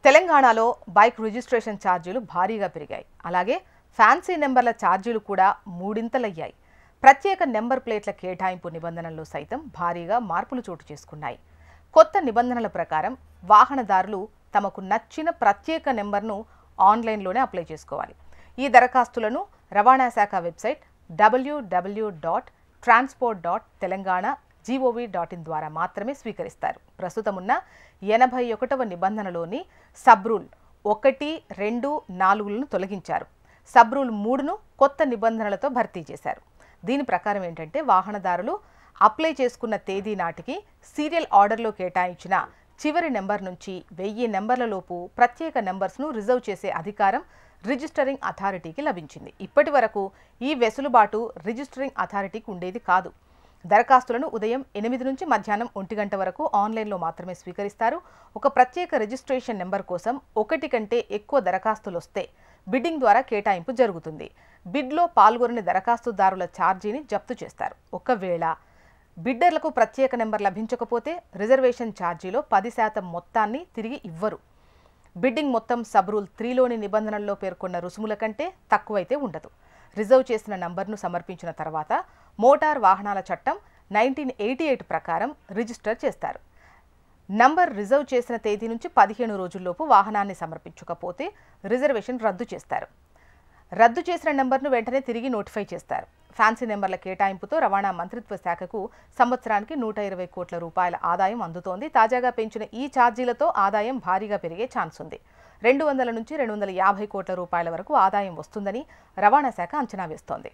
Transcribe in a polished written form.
తెలంగాణలో bike registration ఛార్జీలు భారీగా పెరిగాయి. అలాగే ఫ్యాన్సీ నెంబర్ల ఛార్జీలు కూడా మూడింతలయ్యాయి. ప్రత్యేక నెంబర్ ప్లేట్ల కేటాయింపు నిబంధనల్లో సైతం భారీగా మార్పులు చోటు చేసుకున్నాయి. కొత్త నిబంధనల ప్రకారం వాహనదారులు తమకు నచ్చిన ప్రత్యేక నెంబర్ను ఆన్లైన్లోనే అప్లై చేసుకోవాలి. ఈ దరఖాస్తులను రవాణా శాఖ వెబ్సైట్ www.transport.telangana.gov.in ద్వారా మాత్రమే స్వీకరిస్తారు. ప్రస్తుతం ఉన్న 81వ నిబంధనలోని సబ్ రూల్ 1, 2, 4లను తొలగించారు. సబ్ రూల్ 3ను కొత్త నిబంధనలతో భర్తీ చేశారు. దీని ప్రకారం ఏంటంటే వాహనదారులు అప్లై చేసుకున్న తేదీ నాటికి సీరియల్ ఆర్డర్లో కేటాయించిన చివరి నెంబర్ నుంచి 1000 నెంబర్ల లోపు ప్రత్యేక నెంబర్స్ను రిజర్వ్ చేసే అధికారం రిజిస్టరింగ్ అథారిటీకి లభించింది. ఇప్పటి వరకు ఈ వెసులుబాటు రిజిస్టరింగ్ అథారిటీకి ఉండేది కాదు. దరఖాస్తులను ఉదయం 8 నుంచి మధ్యాహ్నం 1 గంట వరకు ఆన్లైన్లో మాత్రమే స్వీకరిస్తారు. ఒక ప్రత్యేక రిజిస్ట్రేషన్ నెంబర్ కోసం 1 కంటే ఎక్కువ దరఖాస్తులు వస్తే బిడ్డింగ్ ద్వారా కేటాయింపు జరుగుతుంది. బిడ్లో పాల్గొనని దరఖాస్తుదారుల ఛార్జీని జప్తు చేస్తారు. ఒకవేళ బిడ్డర్లకు ప్రత్యేక నెంబర్ లభించకపోతే రిజర్వేషన్ ఛార్జీలో 10% మొత్తాన్ని తిరిగి ఇవ్వరు. బిడ్డింగ్ మొత్తం సబ్ రూల్ 3లోని నిబంధనల్లో పేర్కొన్న రుసుముల కంటే తక్కువైతే ఉండదు. రిజర్వ్ చేసిన నంబర్ను సమర్పించిన తర్వాత మోటార్ వాహనాల చట్టం 1988 ప్రకారం రిజిస్టర్ చేస్తారు. నంబర్ రిజర్వ్ చేసిన తేదీ నుంచి 15 రోజుల్లోపు వాహనాన్ని సమర్పించకపోతే రిజర్వేషన్ రద్దు చేస్తారు. రద్దు చేసిన నెంబర్ను వెంటనే తిరిగి నోటిఫై చేస్తారు. ఫ్యాన్సీ నెంబర్ల కేటాయింపుతో రవాణా మంత్రిత్వ శాఖకు సంవత్సరానికి 120 కోట్ల రూపాయల ఆదాయం అందుతోంది. తాజాగా పెంచిన ఈ ఛార్జీలతో ఆదాయం భారీగా పెరిగే ఛాన్స్ ఉంది. 200 నుంచి 250 కోట్ల రూపాయల వరకు ఆదాయం వస్తుందని రవాణా శాఖ అంచనా వేస్తోంది.